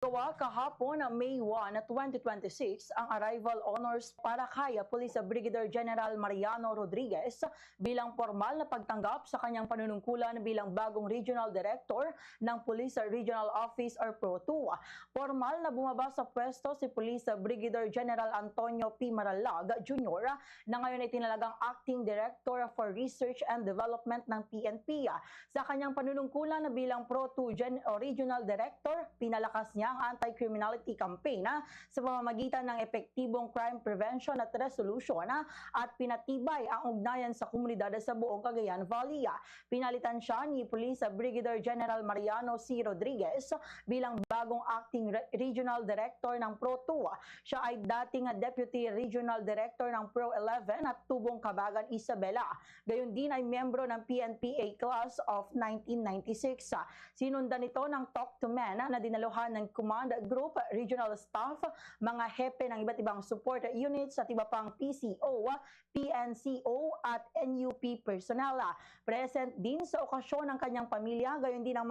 Gawa kahapon na May 1, 2026 ang arrival honors para kay Police Brigadier General Mariano Rodriguez bilang formal na pagtanggap sa kanyang panunungkulan bilang bagong Regional Director ng Police Regional Office or PRO2. Formal na bumaba sa pwesto si Police Brigadier General Antonio P. Maralag Jr. na ngayon ay tinalagang Acting Director for Research and Development ng PNP. Sa kanyang panunungkulan na bilang PRO2 Regional Director, pinalakas niya ang anti-criminality campaign sa pamamagitan ng epektibong crime prevention at resolution at pinatibay ang ugnayan sa komunidad sa buong Cagayan Valley. Pinalitan siya ni Police Brigadier General Mariano C. Rodriguez bilang bagong Acting Regional Director ng PRO2. Siya ay dating Deputy Regional Director ng PRO11 at Tubong Kabagan Isabela. Gayon din ay miyembro ng PNPA Class of 1996. Sinundan ito ng Talk to Men na dinaluhan ng Command Group, Regional Staff, mga hepe ng iba't ibang support units at iba pang PCO, PNCO at NUP personnel. Present din sa okasyon ng kanyang pamilya, gayon din ang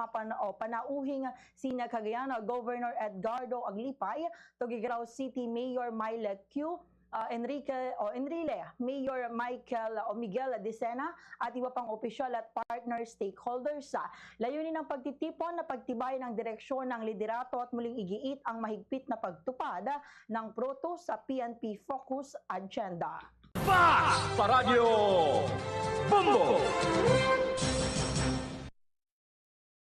panauhing Sina Cagayan Governor Edgardo Aglipay, Tuguegarao City Mayor Mylette Q, Enrile, Mayor Miguel Dicena at iba pang opisyal at partner stakeholders. Layunin ng pagtitipon na pagtibay ng direksyon ng liderato at muling igiit ang mahigpit na pagtupad ng PRO2 sa PNP Focus Agenda. Fast sa radyo! Bumbo!